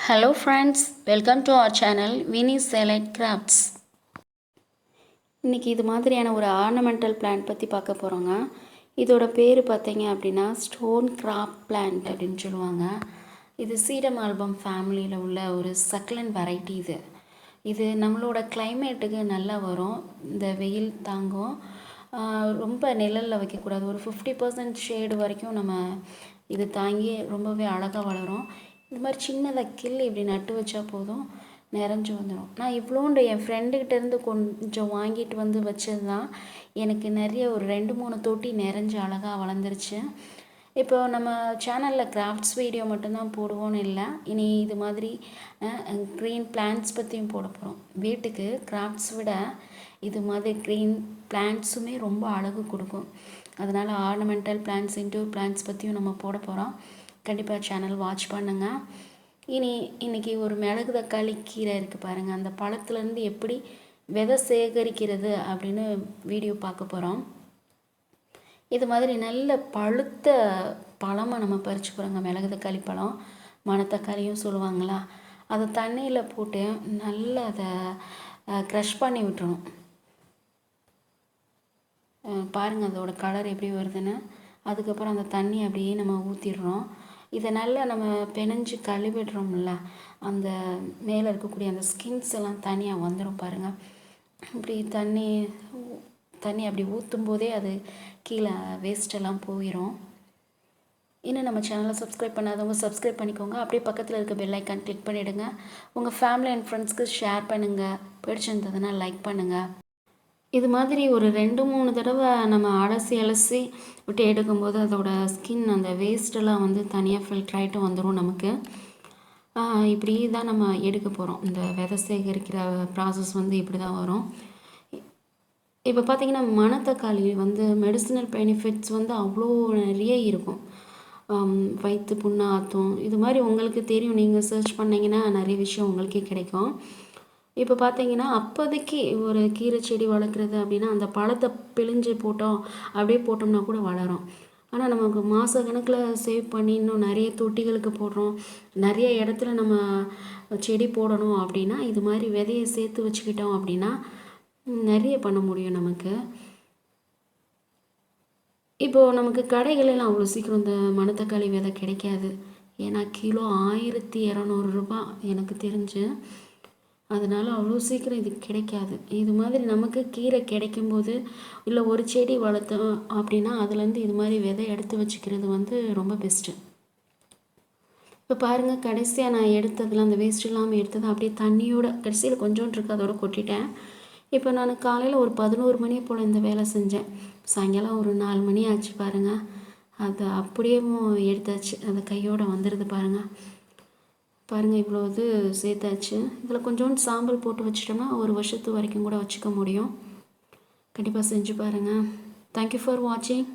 Hello friends, welcome to our channel Winnie's Select Crafts. இன்றைக்கி இது மாதிரியான ஒரு ஆர்னமெண்டல் பிளான்ட் பற்றி பார்க்க போகிறோங்க. இதோட பேர் பார்த்தீங்க அப்படின்னா ஸ்டோன் கிராப் பிளான்ட் அப்படின்னு சொல்லுவாங்க. இது சீடம் ஆல்பம் ஃபேமிலியில் உள்ள ஒரு சக்லண்ட் வெரைட்டி இது நம்மளோட கிளைமேட்டுக்கு நல்லா வரும். இந்த வெயில் தாங்கும். ரொம்ப நிழலில் வைக்கக்கூடாது. ஒரு 50% ஷேடு வரைக்கும் நம்ம இது தாங்கி ரொம்பவே அழகாக வளரும். இது மாதிரி சின்னதாக கிள்ளி இப்படி நட்டு வச்சா போதும், நிறைஞ்சு வந்துடும். நான் இவ்வளோண்டு என் ஃப்ரெண்டுக்கிட்டேருந்து கொஞ்சம் வாங்கிட்டு வந்து வச்சது தான் எனக்கு நிறைய ஒரு 2-3 தொட்டி நிறைஞ்சு அழகாக வளர்ந்துருச்சு. இப்போ நம்ம சேனலில் கிராஃப்ட்ஸ் வீடியோ மட்டும்தான் போடுவோன்னு இல்லை, இனி இது மாதிரி க்ரீன் பிளான்ட்ஸ் பற்றியும் போட போகிறோம். வீட்டுக்கு கிராஃப்ட்ஸ் விட இது மாதிரி க்ரீன் பிளான்ட்ஸுமே ரொம்ப அழகு கொடுக்கும். அதனால் ஆர்னமெண்டல் பிளான்ட்ஸ், இன்டோர் பிளான்ட்ஸ் பற்றியும் நம்ம போட போகிறோம். கண்டிப்பாக சேனல் வாட்ச் பண்ணுங்கள். இன்றைக்கி ஒரு மிளகு தக்காளி கீரை இருக்குது பாருங்கள். அந்த பழத்துலேருந்து எப்படி விதை சேகரிக்கிறது அப்படின்னு வீடியோ பார்க்க போகிறோம். இது மாதிரி நல்ல பழுத்த பழமாக நம்ம பறிச்சு போகிறோங்க. மிளகு தக்காளி பழம், மணத்தக்காளியும் சொல்லுவாங்களா, அதை தண்ணியில் போட்டு நல்லா அதை க்ரஷ் பண்ணி விட்டுறணும். பாருங்கள் அதோட கலர் எப்படி வருதுன்னு. அதுக்கப்புறம் அந்த தண்ணி அப்படியே நம்ம ஊற்றிடுறோம். இதை நல்லா நம்ம பிணைஞ்சு கழுவிடுறோம்ல, அந்த மேலே இருக்கக்கூடிய அந்த ஸ்கின்ஸ் எல்லாம் தனியாக வந்துடும் பாருங்கள். இப்படி தண்ணி அப்படி ஊற்றும் போதே அது கீழே வேஸ்ட்டெல்லாம் போயிடும். இன்னும் நம்ம சேனலை சப்ஸ்கிரைப் பண்ணாதவங்க சப்ஸ்கிரைப் பண்ணிக்கோங்க. அப்படியே பக்கத்தில் இருக்க பெல் ஐக்கான் கிளிக் பண்ணிவிடுங்க. உங்கள் ஃபேமிலி அண்ட் ஃப்ரெண்ட்ஸ்க்கு ஷேர் பண்ணுங்கள். பிடிச்சிருந்ததுன்னா லைக் பண்ணுங்கள். இது மாதிரி ஒரு 2-3 தடவை நம்ம அலசி விட்டு எடுக்கும்போது அதோட ஸ்கின், அந்த வேஸ்ட்டெல்லாம் வந்து தனியாக ஃபில்டர் ஆகிட்டு வந்துடும் நமக்கு. இப்படி தான் நம்ம எடுக்க போகிறோம். இந்த விதை சேகரிக்கிற ப்ராசஸ் வந்து இப்படி தான் வரும். இப்போ பார்த்திங்கன்னா மணத்தக்காளி வந்து மெடிசினல் பெனிஃபிட்ஸ் வந்து அவ்வளோ நிறைய இருக்கும். வயிற்று புண்ணு ஆற்றும். இது மாதிரி உங்களுக்கு தெரியும், நீங்கள் சர்ச் பண்ணிங்கன்னா நிறைய விஷயம் உங்களுக்கே கிடைக்கும். இப்போ பார்த்தீங்கன்னா அப்போதைக்கு ஒரு கீரை செடி வளர்க்குறது அப்படின்னா அந்த பழத்தை பிழிஞ்சு போட்டோம் அப்படியே போட்டோம்னா கூட வளரும். ஆனால் நமக்கு மாத கணக்கில் சேவ் பண்ணி இன்னும் நிறைய தொட்டிகளுக்கு போடுறோம், நிறைய இடத்துல நம்ம செடி போடணும் அப்படின்னா இது மாதிரி விதையை சேர்த்து வச்சுக்கிட்டோம் அப்படின்னா நிறைய பண்ண முடியும் நமக்கு. இப்போது நமக்கு கடைகளெல்லாம் அவ்வளோ சீக்கிரம் இந்த மணத்தக்காளி விதை கிடைக்காது. ஏன்னா கிலோ 1200 ரூபா எனக்கு தெரிஞ்சு. அதனால் அவ்வளோ சீக்கிரம் இது கிடைக்காது. இது மாதிரி நமக்கு கீரை கிடைக்கும்போது, இல்லை ஒரு செடி வளர்த்தோம் அப்படின்னா அதுலேருந்து இது மாதிரி விதை எடுத்து வச்சுக்கிறது வந்து ரொம்ப பெஸ்ட்டு. இப்போ பாருங்கள், கடைசியாக நான் எடுத்ததில் அந்த வேஸ்ட் இல்லாமல் எடுத்தது அப்படியே தண்ணியோட கடைசியில் கொஞ்சோண்டு இருக்குது, அதோட கொட்டிட்டேன். இப்போ நான் காலையில் ஒரு 11 மணி போல் இந்த வேலை செஞ்சேன். சாயங்காலம் ஒரு 4 மணி ஆச்சு பாருங்கள். அது அப்படியே எடுத்தாச்சு. அது கையோடு வந்துடுது பாருங்கள். இவ்வளோ இது சேர்த்தாச்சு. இதில் கொஞ்சோண்டு சாம்பல் போட்டு வச்சிட்டோம்னா ஒரு வருஷத்து வரைக்கும் கூட வச்சுக்க முடியும். கண்டிப்பாக செஞ்சு பாருங்கள். தேங்க்யூ ஃபார் வாட்சிங்.